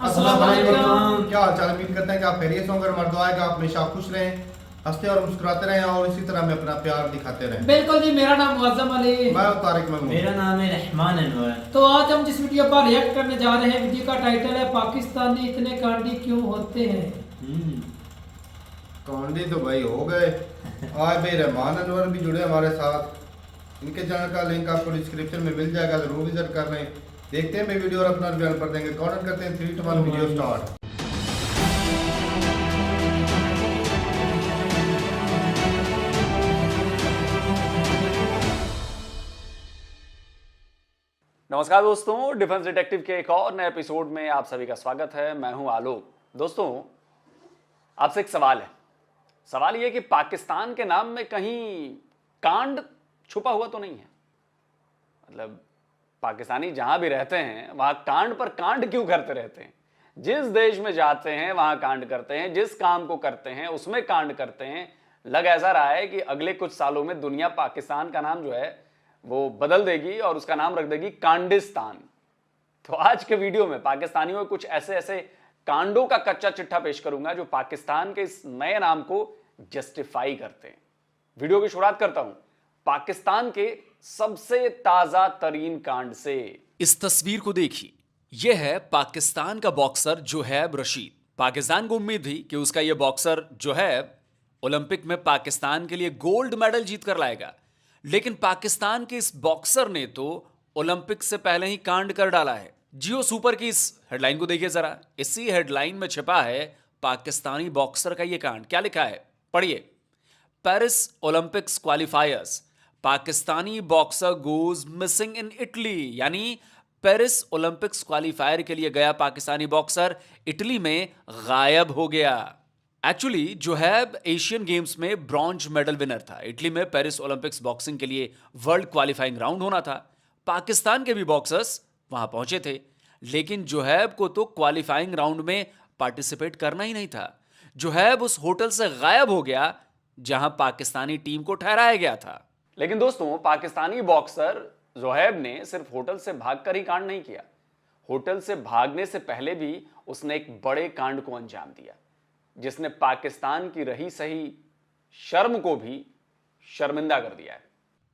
अस्सलाम वालेकुम। क्या हाल चाल? उम्मीद करते हैं कि आप खैरियत से होंगे। हमारी दुआ है कि आप हमेशा खुश रहें, हंसते और मुस्कुराते रहें और इसी तरह हमें अपना प्यार दिखाते रहें। बिल्कुल जी, मेरा नाम मुअज्जम अली। मैं तारिक महमूद। मेरा नाम है रहमान अनवर। तो आज हम जिस वीडियो पर रिएक्ट करने जा रहे हैं, वीडियो का टाइटल है पाकिस्तानी इतने कांडी क्यों होते हैं। कॉमेडी तो भाई हो गए। आज भाई रहमान अनवर भी जुड़े हमारे साथ। इनके चैनल का लिंक आपको डिस्क्रिप्शन में मिल जाएगा, जरूर विजिट कर लें। देखते हैं भाई वीडियो और अपना बयान कर देंगे। कॉर्नर करते हैं 3 2 1 वीडियो स्टार्ट। नमस्कार दोस्तों, डिफेंस डिटेक्टिव के एक और नए एपिसोड में आप सभी का स्वागत है। मैं हूं आलोक। दोस्तों, आपसे एक सवाल है। सवाल यह कि पाकिस्तान के नाम में कहीं कांड छुपा हुआ तो नहीं है? मतलब पाकिस्तानी जहां भी रहते हैं वहां कांड पर कांड क्यों करते रहते हैं? जिस देश में जाते हैं वहां कांड करते हैं, जिस काम को करते हैं उसमें कांड करते हैं। लग ऐसा रहा है कि अगले कुछ सालों में दुनिया पाकिस्तान का नाम जो है वो बदल देगी और उसका नाम रख देगी कांडिस्तान। तो आज के वीडियो में पाकिस्तानियों में कुछ ऐसे ऐसे कांडों का कच्चा चिट्ठा पेश करूंगा जो पाकिस्तान के इस नए नाम को जस्टिफाई करते हैं। वीडियो की शुरुआत करता हूं पाकिस्तान के सबसे ताजा तरीन कांड से। इस तस्वीर को देखिए, यह है पाकिस्तान का बॉक्सर जोहेब रशीद। पाकिस्तान को उम्मीद थी कि उसका यह बॉक्सर जोहेब ओलंपिक में पाकिस्तान के लिए गोल्ड मेडल जीत कर लाएगा, लेकिन पाकिस्तान के इस बॉक्सर ने तो ओलंपिक से पहले ही कांड कर डाला है। जियो सुपर की इस हेडलाइन को देखिए जरा। इसी हेडलाइन में छिपा है पाकिस्तानी बॉक्सर का यह कांड। क्या लिखा है पढ़िए। Paris Olympics क्वालिफायर्स, Pakistani boxer goes missing in Italy. यानी पेरिस ओलंपिक्स क्वालिफायर के लिए गया पाकिस्तानी बॉक्सर इटली में गायब हो गया। एक्चुअली जोहेब एशियन गेम्स में ब्रॉन्ज मेडल विनर था। इटली में पेरिस ओलंपिक्स बॉक्सिंग के लिए वर्ल्ड क्वालिफाइंग राउंड होना था। पाकिस्तान के भी बॉक्सर्स वहां पहुंचे थे, लेकिन जोहेब को तो क्वालिफाइंग राउंड में पार्टिसिपेट करना ही नहीं था। जोहेब उस होटल से गायब हो गया जहां पाकिस्तानी टीम को ठहराया गया था। लेकिन दोस्तों, पाकिस्तानी बॉक्सर जोहेब ने सिर्फ होटल से भागकर ही कांड नहीं किया। होटल से भागने से पहले भी उसने एक बड़े कांड को अंजाम दिया, जिसने पाकिस्तान की रही सही शर्म को भी शर्मिंदा कर दिया है।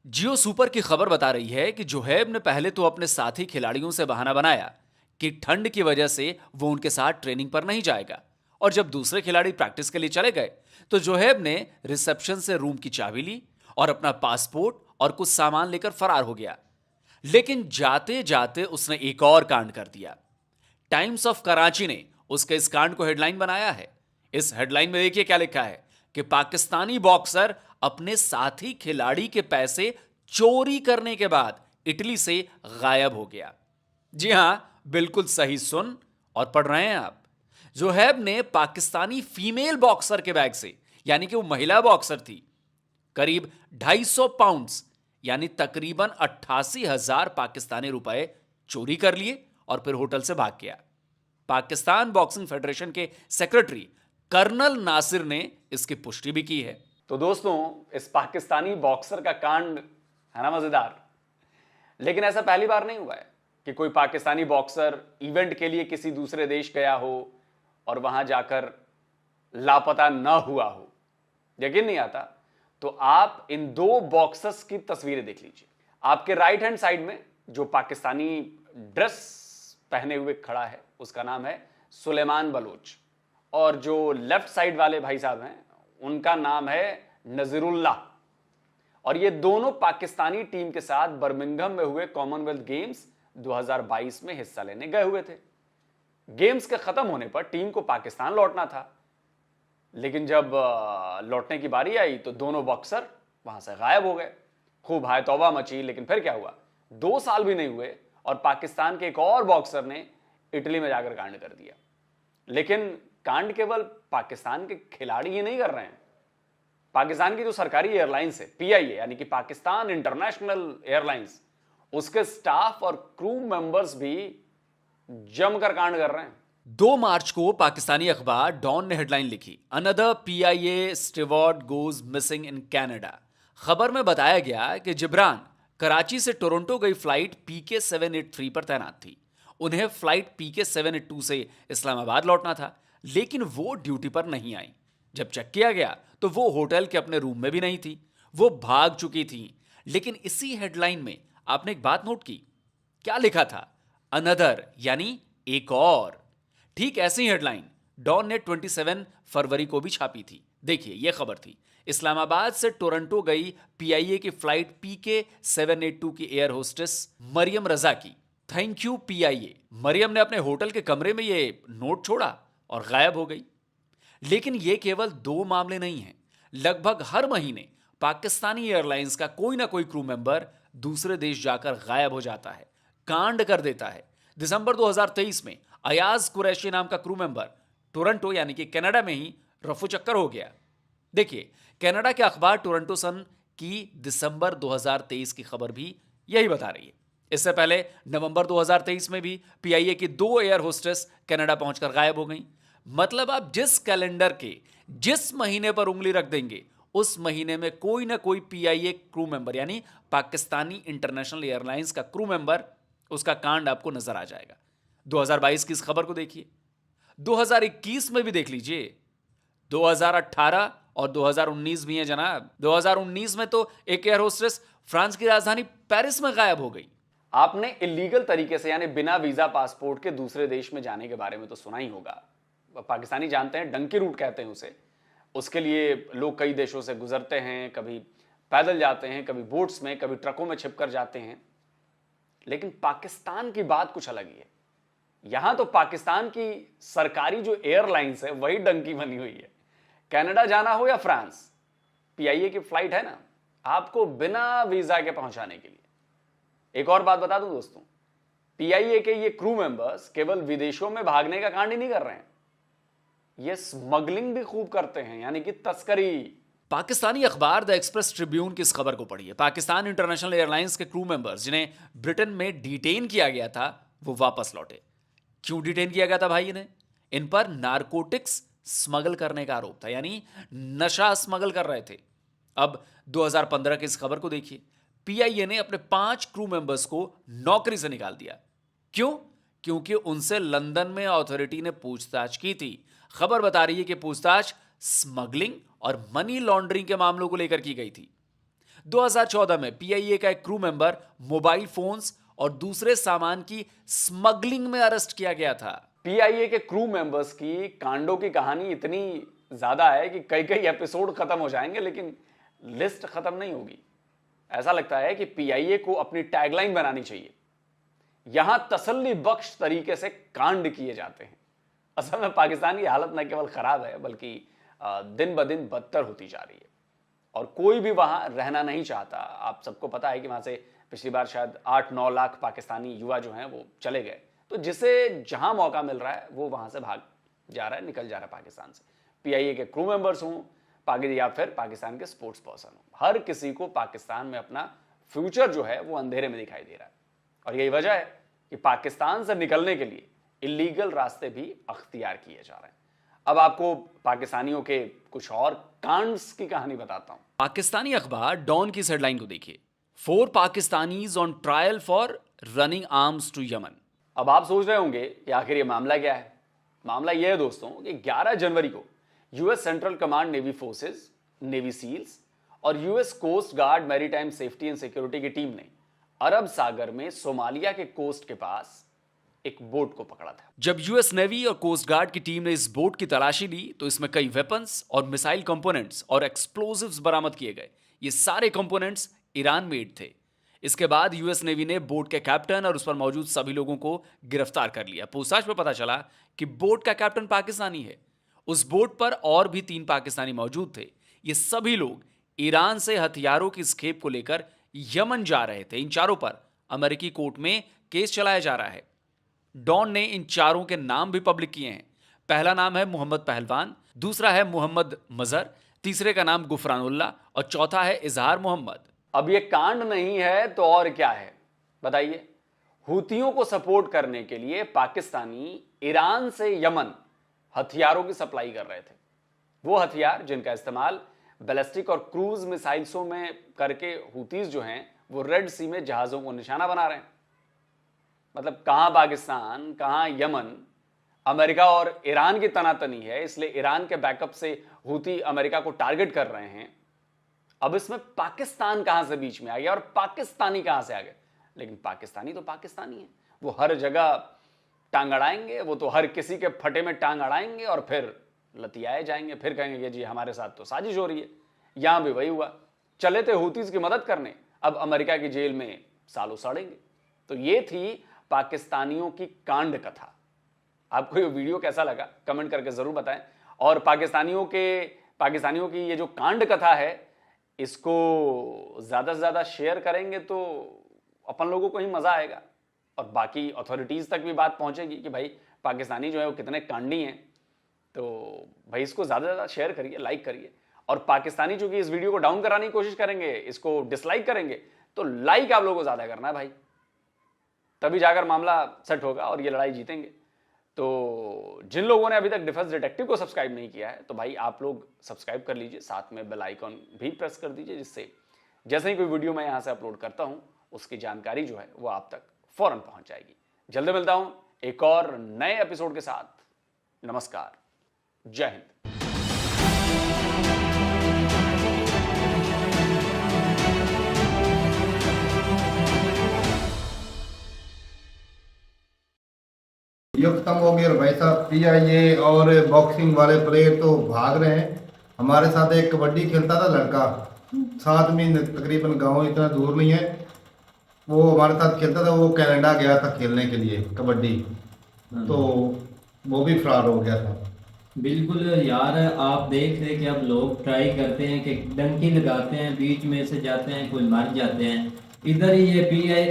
जियो सुपर की खबर बता रही है कि जोहेब ने पहले तो अपने साथी खिलाड़ियों से बहाना बनाया कि ठंड की वजह से वो उनके साथ ट्रेनिंग पर नहीं जाएगा, और जब दूसरे खिलाड़ी प्रैक्टिस के लिए चले गए तो जोहेब ने रिसेप्शन से रूम की चाबी ली और अपना पासपोर्ट और कुछ सामान लेकर फरार हो गया। लेकिन जाते जाते उसने एक और कांड कर दिया। टाइम्स ऑफ कराची ने उसके इस कांड को हेडलाइन बनाया है। इस हेडलाइन में देखिए क्या लिखा है कि पाकिस्तानी बॉक्सर अपने साथी खिलाड़ी के पैसे चोरी करने के बाद इटली से गायब हो गया। जी हां, बिल्कुल सही सुन और पढ़ रहे हैं आप। जोहेब ने पाकिस्तानी फीमेल बॉक्सर के बैग से, यानी कि वो महिला बॉक्सर थी, करीब 250 पाउंड्स यानी तकरीबन 88,000 पाकिस्तानी रुपए चोरी कर लिए और फिर होटल से भाग गया। पाकिस्तान बॉक्सिंग फेडरेशन के सेक्रेटरी कर्नल नासिर ने इसकी पुष्टि भी की है। तो दोस्तों, इस पाकिस्तानी बॉक्सर का कांड है ना मजेदार। लेकिन ऐसा पहली बार नहीं हुआ है कि कोई पाकिस्तानी बॉक्सर इवेंट के लिए किसी दूसरे देश गया हो और वहां जाकर लापता न हुआ हो। यकीन नहीं आता तो आप इन दो बॉक्सर्स की तस्वीरें देख लीजिए। आपके राइट हैंड साइड में जो पाकिस्तानी ड्रेस पहने हुए खड़ा है उसका नाम है सुलेमान बलोच, और जो लेफ्ट साइड वाले भाई साहब हैं उनका नाम है नजीरुल्लाह। और ये दोनों पाकिस्तानी टीम के साथ बर्मिंघम में हुए कॉमनवेल्थ गेम्स 2022 में हिस्सा लेने गए हुए थे। गेम्स के खत्म होने पर टीम को पाकिस्तान लौटना था, लेकिन जब लौटने की बारी आई तो दोनों बॉक्सर वहां से गायब हो गए। खूब हाय तौबा मची, लेकिन फिर क्या हुआ, 2 साल भी नहीं हुए और पाकिस्तान के एक और बॉक्सर ने इटली में जाकर कांड कर दिया। लेकिन कांड केवल पाकिस्तान के खिलाड़ी ही नहीं कर रहे हैं। पाकिस्तान की जो सरकारी एयरलाइंस है पीआईए, यानी कि पाकिस्तान इंटरनेशनल एयरलाइंस, उसके स्टाफ और क्रू मेंबर्स भी जमकर कांड कर रहे हैं। 2 मार्च को पाकिस्तानी अखबार डॉन ने हेडलाइन लिखी, another PIA steward goes missing in Canada. खबर में बताया गया कि जिब्रान कराची से टोरंटो गई फ्लाइट पीके 783 पर तैनात थी। उन्हें फ्लाइट PK 782 से इस्लामाबाद लौटना था, लेकिन वो ड्यूटी पर नहीं आई। जब चेक किया गया तो वो होटल के अपने रूम में भी नहीं थी, वो भाग चुकी थी। लेकिन इसी हेडलाइन में आपने एक बात नोट की, क्या लिखा था? अनदर, यानी एक और। ठीक ऐसी ही हेडलाइन डॉन ने 27 फरवरी को भी छापी थी। देखिए, यह खबर थी, इस्लामाबाद से टोरंटो गई PIA की फ्लाइट PK 782 की एयर होस्टेस मरियम रजा की। Thank you PIA। मरियम ने अपने होटल के कमरे में ये नोट छोड़ा और गायब हो गई। लेकिन ये केवल 2 मामले नहीं हैं। लगभग हर महीने पाकिस्तानी एयरलाइंस का कोई ना कोई क्रू मेंबर दूसरे देश जाकर गायब हो जाता है, कांड कर देता है। दिसंबर 2023 में अयाज कुरैशी नाम का क्रू मेंबर टोरंटो यानी कि कनाडा में ही रफू चक्कर हो गया। देखिए, कनाडा के अखबार टोरंटो सन की दिसंबर 2023 की खबर भी यही बता रही है। इससे पहले नवंबर 2023 में भी PIA की 2 एयर होस्टेस कनाडा पहुंचकर गायब हो गईं। मतलब आप जिस कैलेंडर के जिस महीने पर उंगली रख देंगे, उस महीने में कोई ना कोई PIA क्रू मेंबर यानी पाकिस्तानी इंटरनेशनल एयरलाइंस का क्रू मेंबर, उसका कांड आपको नजर आ जाएगा। 2022 की इस खबर को देखिए, 2021 में भी देख लीजिए, 2018 और 2019 भी है जनाब। 2019 में तो एक एयर होस्टेस फ्रांस की राजधानी पेरिस में गायब हो गई। आपने इलीगल तरीके से यानी बिना वीजा पासपोर्ट के दूसरे देश में जाने के बारे में तो सुना ही होगा। पाकिस्तानी जानते हैं, डंकी रूट कहते हैं उसे। उसके लिए लोग कई देशों से गुजरते हैं, कभी पैदल जाते हैं, कभी बोट्स में, कभी ट्रकों में छिपकर जाते हैं। लेकिन पाकिस्तान की बात कुछ अलग ही है। यहां तो पाकिस्तान की सरकारी जो एयरलाइंस है वही डंकी बनी हुई है। कनाडा जाना हो या फ्रांस, PIA की फ्लाइट है ना, आपको बिना वीजा के पहुंचाने के लिए। एक और बात बता दूं दोस्तों, PIA के ये क्रू मेंबर्स केवल विदेशों में भागने का कांड ही नहीं कर रहे हैं, ये स्मगलिंग भी खूब करते हैं, यानी कि तस्करी। पाकिस्तानी अखबार द एक्सप्रेस ट्रिब्यून की इस खबर को पढ़िए। पाकिस्तान इंटरनेशनल एयरलाइंस के क्रू मेंबर्स जिन्हें ब्रिटेन में डिटेन किया गया था, वो वापस लौटे। क्यों डिटेन किया गया था भाई इन्हें? इन पर नारकोटिक्स स्मगल करने का आरोप था, यानी नशा स्मगल कर रहे थे। अब 2015 की इस खबर को देखिए, PIA ने अपने 5 क्रू मेंबर्स को नौकरी से निकाल दिया। क्यों? क्योंकि उनसे लंदन में अथॉरिटी ने पूछताछ की थी। खबर बता रही है कि पूछताछ स्मगलिंग और मनी लॉन्ड्रिंग के मामलों को लेकर की गई थी। 2014 में PIA का एक क्रू मेंबर मोबाइल फोन्स और दूसरे सामान की स्मगलिंग में अरेस्ट किया गया था। PIA के क्रू मेंबर्स की कांडों की कहानी इतनी ज्यादा है कि कई कई एपिसोड खत्म हो जाएंगे, लेकिन लिस्ट खत्म नहीं होगी। ऐसा लगता है कि PIA को अपनी टैगलाइन बनानी चाहिए, यहां तसल्ली बख्श तरीके से कांड किए जाते हैं। असल में पाकिस्तान की हालत न केवल खराब है, बल्कि दिन ब दिन बदतर होती जा रही है और कोई भी वहां रहना नहीं चाहता। आप सबको पता है कि वहां से पिछली बार शायद 8-9 लाख पाकिस्तानी युवा जो हैं वो चले गए। तो जिसे जहां मौका मिल रहा है वो वहां से भाग जा रहा है, निकल जा रहा है पाकिस्तान से। PIA के क्रू मेंबर्स हों या फिर पाकिस्तान के स्पोर्ट्स पर्सन हों, हर किसी को पाकिस्तान में अपना फ्यूचर जो है वो अंधेरे में दिखाई दे रहा है। और यही वजह है कि पाकिस्तान से निकलने के लिए इलीगल रास्ते भी अख्तियार किए जा रहे हैं। अब आपको पाकिस्तानियों के कुछ और कांड्स की कहानी बताता हूं। पाकिस्तानी अखबार डॉन की हेडलाइन को देखिए, 4 Pakistanis on trial for running arms to Yemen. अब आप सोच रहे होंगे कि आखिर ये मामला क्या है। मामला यह है दोस्तों कि 11 जनवरी को US central command navy forces, navy seals और US coast guard maritime safety and security की टीम ने अरब सागर में सोमालिया के कोस्ट के पास एक बोट को पकड़ा था। जब US नेवी और कोस्ट गार्ड की टीम ने इस बोट की तलाशी ली तो इसमें कई वेपन्स और मिसाइल कंपोनेंट्स और एक्सप्लोजिव्स बरामद किए गए। ये सारे कंपोनेंट्स ईरान मेड थे। इसके बाद US नेवी ने बोट के कैप्टन और उस पर मौजूद सभी लोगों को गिरफ्तार कर लिया। पूछताछ में पता चला कि बोट का कैप्टन पाकिस्तानी है। उस बोट पर और भी 3 पाकिस्तानी मौजूद थे। ये सभी लोग ईरान से हथियारों की स्खेप को लेकर यमन जा रहे थे। इन चारों पर अमेरिकी कोर्ट में केस चलाया जा रहा है। डॉन ने इन चारों के नाम भी पब्लिक किए हैं। पहला नाम है मोहम्मद पहलवान, दूसरा है मोहम्मद मजहर, तीसरे का नाम गुफरानुल्लाह और चौथा है इजहार मोहम्मद। अब ये कांड नहीं है तो और क्या है बताइए। हुतियों को सपोर्ट करने के लिए पाकिस्तानी ईरान से यमन हथियारों की सप्लाई कर रहे थे। वो हथियार जिनका इस्तेमाल बैलिस्टिक और क्रूज मिसाइल्सों में करके हुतीज जो हैं वो रेड सी में जहाजों को निशाना बना रहे हैं। मतलब कहां पाकिस्तान, कहां यमन, अमेरिका और ईरान की तनातनी है, इसलिए ईरान के बैकअप से हूती अमेरिका को टारगेट कर रहे हैं। अब इसमें पाकिस्तान कहां से बीच में आ गया और पाकिस्तानी कहां से आ गए? लेकिन पाकिस्तानी तो पाकिस्तानी है, वो हर जगह टांग अड़ाएंगे, वो तो हर किसी के फटे में टांग अड़ाएंगे और फिर लतियाए जाएंगे, फिर कहेंगे कि जी हमारे साथ तो साजिश हो रही है। यहां भी वही हुआ, चले थे हूतीज की मदद करने, अब अमेरिका की जेल में सालों सड़ेंगे। तो ये थी पाकिस्तानियों की कांड कथा। आपको ये वीडियो कैसा लगा कमेंट करके जरूर बताएं, और पाकिस्तानियों की ये जो कांड कथा है इसको ज्यादा से ज्यादा शेयर करेंगे तो अपन लोगों को ही मजा आएगा और बाकी अथॉरिटीज तक भी बात पहुंचेगी कि भाई पाकिस्तानी जो है वो कितने कांडी हैं। तो भाई इसको ज्यादा से ज्यादा शेयर करिए, लाइक करिए, और पाकिस्तानी चूंकि इस वीडियो को डाउन कराने की कोशिश करेंगे, इसको डिसलाइक करेंगे, तो लाइक आप लोगों को ज्यादा करना है भाई, तभी जाकर मामला सेट होगा और ये लड़ाई जीतेंगे। तो जिन लोगों ने अभी तक डिफेंस डिटेक्टिव को सब्सक्राइब नहीं किया है तो भाई आप लोग सब्सक्राइब कर लीजिए, साथ में बेल आइकॉन भी प्रेस कर दीजिए, जिससे जैसे ही कोई वीडियो मैं यहां से अपलोड करता हूं उसकी जानकारी जो है वो आप तक फौरन पहुंच जाएगी। जल्दी मिलता हूं एक और नए एपिसोड के साथ। नमस्कार, जय हिंद। ये खत्म हो गया और भाई साहब पीआईए और बॉक्सिंग वाले प्लेयर तो भाग रहे हैं। हमारे साथ एक कबड्डी खेलता था लड़का, साथ में तकरीबन गांव इतना दूर नहीं है, वो हमारे साथ खेलता था, वो कनाडा गया था खेलने के लिए कबड्डी, तो वो भी फरार हो गया था। बिल्कुल यार, आप देख रहे कि अब लोग ट्राई करते हैं कि डंकी लगाते हैं, बीच में से जाते हैं, कोई मर जाते हैं। इधर ही ये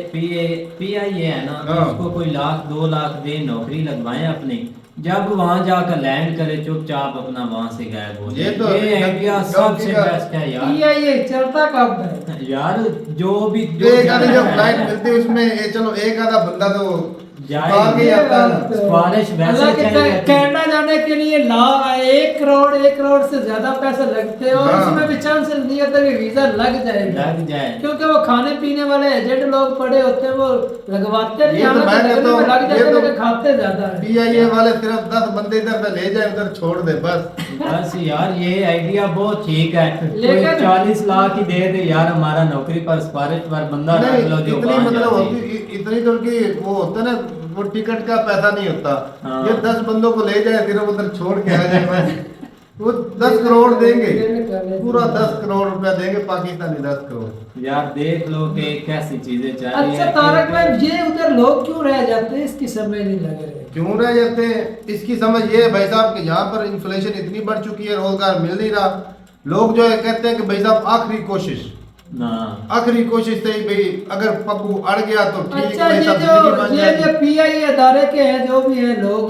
पीआईए है ना, इसको कोई 1,00,000 2 लाख दे, नौकरी लगवाएं अपनी, जब वहां जाकर लैंड करे चुपचाप अपना वहां से गायब हो जाए। ये आइडिया सबसे बेस्ट है यार। पीआईए चलता कब है यार? जो एक आधी जो फ्लाइट मिलती है उसमें चलो एक आधा बंदा तो सिफारिश वैसे कनाडा जाने के लिए 1 करोड़ से ज्यादा पैसे लगते हैं और उसमें भी चांस नहीं होता कि वीजा लग जाए, क्योंकि वो खाने पीने वाले एजेंट लोग पड़े होते हैं, वो लगवाते नहीं, लग जाते हैं, खाते ज्यादा है। पीआईए वाले सिर्फ 10 बंदे इधर से ले जाए, उधर छोड़ दे बस यार ये आइडिया बहुत ठीक है। लेकिन 40 लाख ही दे दे यार, हमारा नौकरी पर सिफारिश पर बंदा रख लो जो इतनी तो उनकी वो होता है ना, वो टिकट का पैसा नहीं होता। ये 10 बंदों को ले जाए सिर्फ उधर छोड़ के आ जाए, वो 10 करोड़ देंगे, पूरा 10 करोड़ रुपया देंगे पाकिस्तानी, 10 करोड़। यार देख लो कि कैसी चीजें चल रही है। अच्छा तारक भाई, ये उधर लोग क्यों रह जाते हैं, इसकी समझ नहीं लग रही। क्यों रह जाते हैं इसकी समझ ये है भाई साहब कि यहाँ पर इन्फ्लेशन इतनी बढ़ चुकी है, रोजगार मिल नहीं रहा। लोग जो है कहते हैं कि भाई साहब आखिरी कोशिश से ही भाई अगर पप्पू अड़ गया तो ठीक। अच्छा, ये जो पीआईए अदारे के हैं, जो भी है लोग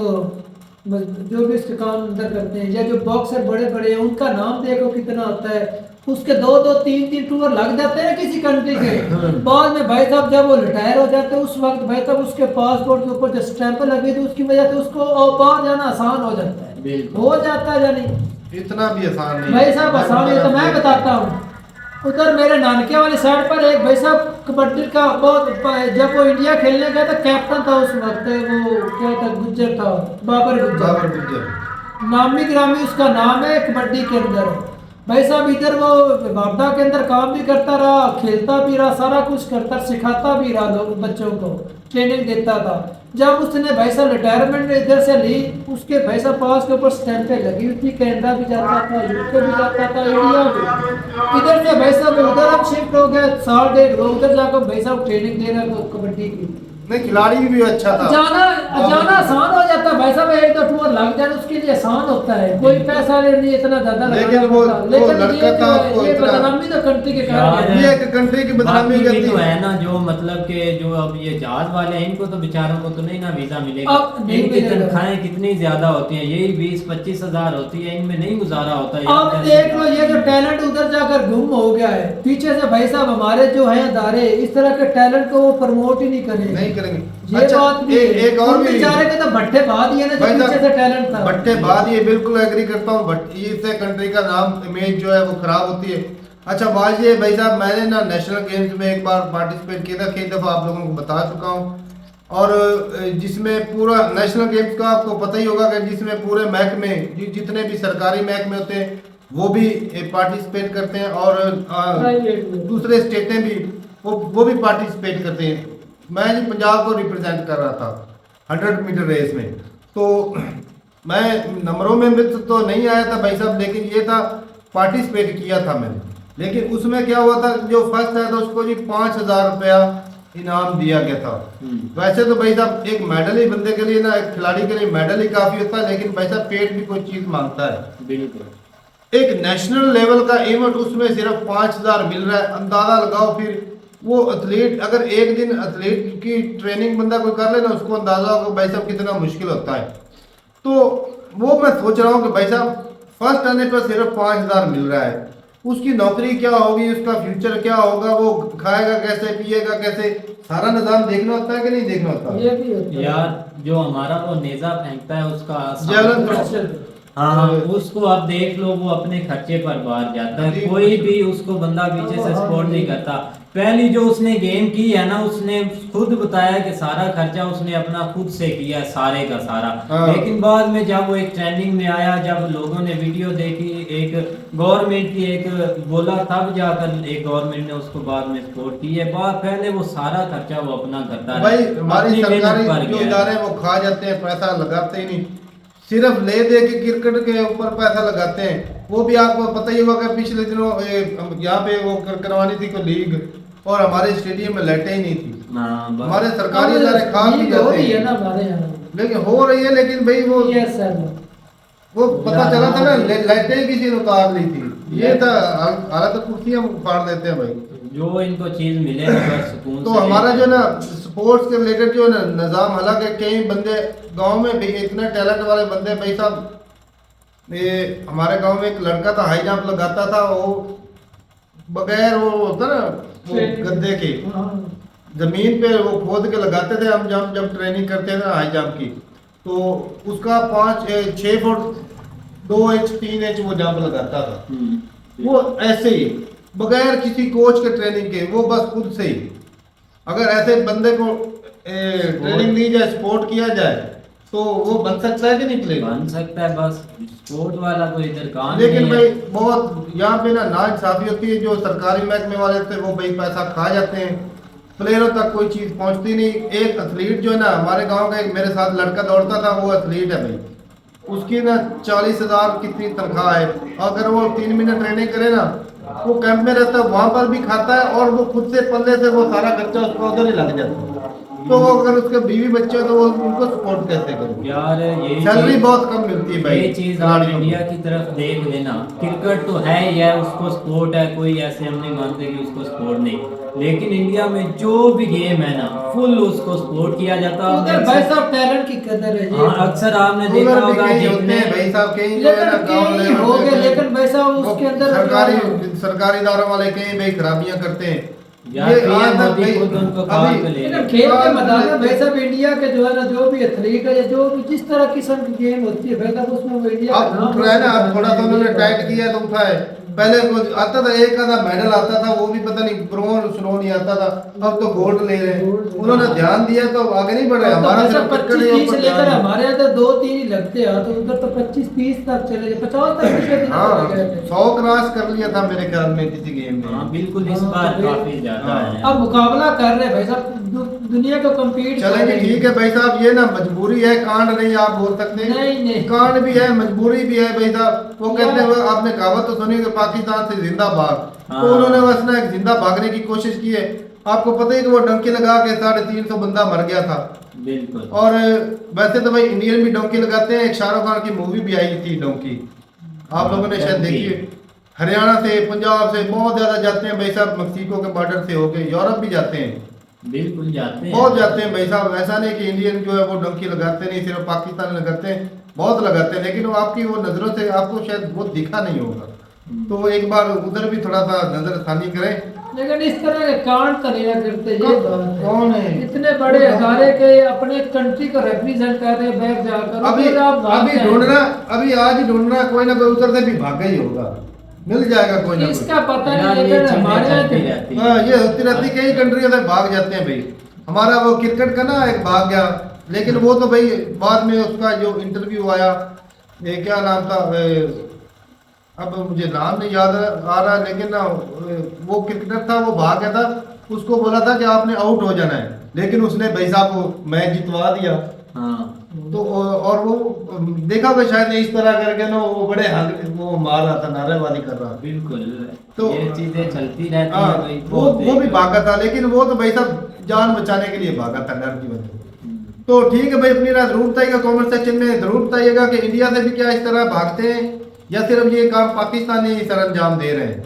जो भी इसके काम अंदर करते हैं, या जो बॉक्सर बड़े बड़े हैं, उनका नाम देखो कितना होता है, उसके 2-2 3-3 टूर लग जाते हैं किसी कंट्री के। बाद में भाई साहब जब वो रिटायर हो जाते हैं उस वक्त भाई साहब उसके पासपोर्ट के ऊपर जो स्टैंप लगी थी उसकी वजह से उसको बाहर जाना आसान हो जाता है, हो जाता है या नहीं? इतना भी आसान नहीं भाई साहब, आसान है तो मैं बताता हूँ। उधर मेरे नानके वाली साइड पर एक भाई साहब कबड्डी का बहुत, जब वो इंडिया खेलने गया था, कैप्टन था उस वक्त, वो क्या था, गुज्जर था, बाबर गुज्जर, नामी ग्रामी उसका नाम है कबड्डी के अंदर। भाई साहब इधर वो बाबा के अंदर काम भी करता रहा, खेलता भी रहा, सारा कुछ करता, सिखाता भी रहा, लोग बच्चों को ट्रेनिंग देता था। जब उसने भाई साहब रिटायरमेंट इधर से ली, उसके भाई साहब पास के ऊपर स्टैंपें लगी हुई थी, कनाडा भी जाता था, यूके भी जाता था, इंडिया भी। इधर से भाई साहब उधर अब शिफ्ट हो गए, 1.5 लोग उधर जाकर भाई साहब ट्रेनिंग दे रहे थे कबड्डी की। नहीं, खिलाड़ी भी अच्छा था, जाना आसान हो जाता है भाई साहब, 1-2 टूर लग जाए उसके लिए आसान होता है, कोई पैसा नहीं इतना ज्यादा, लेकिन वो लड़का था, ये बदनामी तो कंट्री के कारण, ये एक कंट्री की बदनामी करती है ना, जो मतलब के जो अब ये जहाज वाले हैं, इनको तो बेचारों को तो नहीं ना वीजा मिलेगा, इनकी तनख्वाहें कितनी ज्यादा होती है, यही 20-25 हजार होती है, इनमें नहीं गुजारा होता है। अब देख लो ये जो टैलेंट उधर जाकर गुम हो गया है, पीछे से भाई साहब हमारे जो है अदारे इस तरह के टैलेंट को वो प्रमोट ही नहीं करेंगे। ये अच्छा, बात भी एक और भी बेचारे के तो भट्टे बाद ही है ना, जो पीछे से टैलेंट था, भट्टे बाद ये बिल्कुल एग्री करता हूँ, बट इससे कंट्री का नाम, इमेज जो है वो खराब होती है। अच्छा बात ये भाई साहब, मैंने ना नेशनल गेम्स में एक बार पार्टिसिपेट किया था, कई दफा आप लोगों को बता चुका हूँ। और जिसमें पूरा नेशनल गेम्स का आपको पता ही होगा कि जिसमें पूरे महकमे जितने भी सरकारी महकमे होते हैं वो भी पार्टिसिपेट करते हैं और दूसरे स्टेटें भी वो भी पार्टिसिपेट करते हैं। मैं जी पंजाब को रिप्रेजेंट कर रहा था 100 मीटर रेस में, तो मैं नंबरों में तो नहीं आया था भाई साहब, लेकिन ये था पार्टिसिपेट किया था मैंने। लेकिन उसमें क्या हुआ था, जो फर्स्ट आया था उसको जी 5,000 रुपया इनाम दिया गया था। वैसे तो भाई साहब एक मेडल ही बंदे के लिए ना, एक खिलाड़ी के लिए मेडल ही काफी होता है, लेकिन भाई साहब पेट भी कोई चीज मांगता है। बिल्कुल। एक नेशनल लेवल का इवेंट, उसमें सिर्फ 5,000 मिल रहा है। अंदाजा लगाओ फिर वो एथलीट, अगर एक दिन एथलीट की ट्रेनिंग बंदा कोई कर ले ना, उसको अंदाजा होगा भाई साहब कितना मुश्किल होता है। तो वो मैं सोच रहा हूँ कि भाई साहब फर्स्ट आने पर सिर्फ 5,000 मिल रहा है, उसकी नौकरी क्या होगी, उसका फ्यूचर क्या होगा, वो खाएगा कैसे, पिएगा कैसे, सारा निजाम देखना होता है कि नहीं देखना होता? ये भी होता है यार जो हमारा वो नेजा फेंकता है उसका जलन प्रेशर। हाँ उसको आप देख लो, वो अपने खर्चे पर बाहर जाता है, कोई भी उसको बंदा पीछे से सपोर्ट नहीं करता। पहली जो उसने गेम की है ना, उसने खुद बताया कि सारा खर्चा उसने अपना खुद से किया, सारे का सारा। लेकिन बाद में जब वो एक ट्रेंडिंग में आया, जब लोगों ने वीडियो देखी, एक गवर्नमेंट की एक बोला, तब जाकर एक गवर्नमेंट ने उसको बाद में सपोर्ट की है। पहले वो सारा खर्चा वो अपना करता भाई हमारी सरकारी जो इदारे हैं वो खा जाते हैं, पैसा लगाते ही नहीं, सिर्फ ले दे के क्रिकेट के ऊपर पैसा लगाते हैं। वो भी आपको पता ही होगा कि पिछले दिनों यहाँ पे वो करवानी थी कोई लीग, और हमारे स्टेडियम में लाइटें ही नहीं थी। हमारे सरकारी इदारे खा भी जाते हैं ना हमारे यहाँ, लेकिन हो रही है, लेकिन भाई वो पता चला था ना, लाइटें ही किसी ने उतार ली थी। ये था हालत, कुर्सियां फाड़ देते हैं भाई, जो इनको चीज मिले बस सुकून तो से। हमारा जो ना स्पोर्ट्स के रिलेटेड जो ना निज़ाम, हालांकि कई बंदे गांव में भी इतने टैलेंट वाले बंदे भाई साहब, ये हमारे गांव में एक लड़का था हाई जंप लगाता था, वो बगैर वो होता ना वो गद्दे के, जमीन पे वो खोद के लगाते थे हम जब ट्रेनिंग करते थे हाई जंप की, तो उसका 6 फुट 2 इंच 3 इंच वो जंप लगाता था। वो ऐसे ही बगैर किसी कोच के ट्रेनिंग के, वो बस खुद से ही। अगर ऐसे बंदे को ट्रेनिंग दी जाए, सपोर्ट किया जाए, तो वो बन सकता है कि नहीं प्लेयर? बन सकता है, बस स्पोर्ट वाला कोई इधर काम लेकिन नहीं भाई है। बहुत यहाँ पे ना नाइंसाफी होती है। जो सरकारी महकमे वाले थे वो भाई पैसा खा जाते हैं, प्लेयरों तक कोई चीज पहुंचती नहीं। एक एथलीट जो है ना, हमारे गांव का एक मेरे साथ लड़का दौड़ता था, वो एथलीट है भाई, उसकी ना 40,000 कितनी तनख्वाह है। अगर वो 3 महीने ट्रेनिंग करे ना, वो कैंप में रहता है, वहां पर भी खाता है, और वो खुद से पल्ले से वो सारा खर्चा उसका उधर ही लग जाता है। तो वो अगर उसके बीवी बच्चे हो तो वो उनको सपोर्ट कैसे करें? यार ये सैलरी बहुत कम मिलती है भाई। ये चीज आप इंडिया की तरफ देख लेना, क्रिकेट तो है ही है, उसको स्पोर्ट है, कोई ऐसे हम नहीं मानते कि उसको स्पोर्ट नहीं, लेकिन इंडिया में जो भी गेम है ना, फुल उसको सपोर्ट किया जाता है। भाई साहब टैलेंट की कदर है ये। अक्सर आपने देखा होगा जितने भाई साहब कहीं जो है ना गांव लेवल हो गए, पे लेकिन भाई साहब उसके अंदर सरकारी इदारों वाले कहीं भाई खराबियां करते हैं। यार पीएम मोदी खुद उनको काल पे ले लेकिन गए। खेल के मैदान में भाई साहब इंडिया के जो है ना, जो भी एथलीट है या जो भी जिस तरह किस्म की गेम होती है भाई साहब, उसमें वो इंडिया का अब नाम उठ रहा है ना, अब थोड़ा सा उन्होंने टाइट किया तो उठाए। पहले आता था एक आधा मेडल आता था, वो भी पता नहीं ब्रोंज स्नो नहीं आता था, अब तो गोल्ड ले रहे हैं। उन्होंने ध्यान दिया तो आगे नहीं बढ़े। हमारा सिर्फ 25-30 लेकर हमारे यहाँ तो 2-3 ही लगते हैं, तो उधर तो 25-30 तक चले गए, 50 तक पिछले हाँ दिन गए थे। 100 क्रॉस कर लिया था मेरे ख्याल में किसी गेम में। हाँ बिल्कुल, इस बार काफी ज्यादा है। अब मुकाबला कर रहे हैं भाई साहब, दुनिया को कम्पीट चलेंगे ठीक है भाई साहब, ये ना मजबूरी है, कांड नहीं आप बोल सकते। नहीं। कांड भी है, मजबूरी भी है भाई साहब। वो कहते हैं, आपने कहावत तो सुनी कि पाकिस्तान से जिंदा भाग, तो उन्होंने बस ना एक जिंदा भागने की कोशिश की है। आपको पता ही कि वो डंकी लगा के 350 बंदा मर गया था। बिल्कुल। और वैसे तो भाई इंडियन भी डोंकी लगाते हैं, एक शाहरुख खान की मूवी भी आई थी डोंकी, आप लोगों ने शायद देखी है। हरियाणा से, पंजाब से बहुत ज्यादा जाते हैं भाई साहब, मैक्सिको के बॉर्डर से होके यूरोप भी जाते हैं। बिल्कुल जाते हैं, बहुत जाते हैं भाई साहब। ऐसा नहीं कि इंडियन जो है वो डंकी लगाते नहीं, सिर्फ पाकिस्तान लगाते हैं, बहुत लगाते हैं, लेकिन वो आपकी वो नजरों से आपको शायद वो दिखा नहीं होगा। तो एक बार उधर भी थोड़ा सा नजरसानी करें। लेकिन इस तरह के कांड तो नहीं करते, ये बात है। कौन है? इतने बड़े अदारे के अपने कंट्री को रिप्रेजेंट कर रहे हैं, बैठ जाकर अभी ढूंढना, अभी आज ही ढूंढना, कोई ना कोई उधर से भी भागा ही होगा, मिल जाएगा कोई ना इसका कोई। पता यार नहीं, ये लेकिन चीजें हमारे चलती यहाँ रहती हाँ हैं। ये होती रहती, कई कंट्रियों से भाग जाते हैं भाई। हमारा वो क्रिकेट का ना एक भाग गया, लेकिन वो तो भाई बाद में उसका जो इंटरव्यू आया, ये क्या नाम था, अब मुझे नाम नहीं याद आ रहा, लेकिन ना वो क्रिकेटर था, वो भाग गया था, उसको बोला था कि आपने आउट हो जाना है, लेकिन उसने भाई साहब को मैच जितवा दिया। हाँ तो और वो देखा हुआ शायद इस तरह करके ना वो बड़े वो मार रहा था, नारेबाजी कर रहा था। बिल्कुल, तो ये चीजें चलती रहती हाँ, हैं भाई। वो भी भागा था, लेकिन वो तो भाई साहब जान बचाने के लिए भागा था डर की वजह से। तो ठीक है भाई, अपनी राय जरूर बताइएगा कमेंट सेक्शन में, जरूर बताइएगा कि इंडिया से भी क्या इस तरह भागते हैं या सिर्फ ये काम पाकिस्तानी सर अंजाम दे रहे हैं।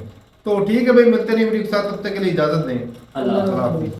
तो ठीक है भाई, मिलते नहीं वीडियो के साथ, तब तक के लिए इजाजत दें। अल्लाह हाफिज़।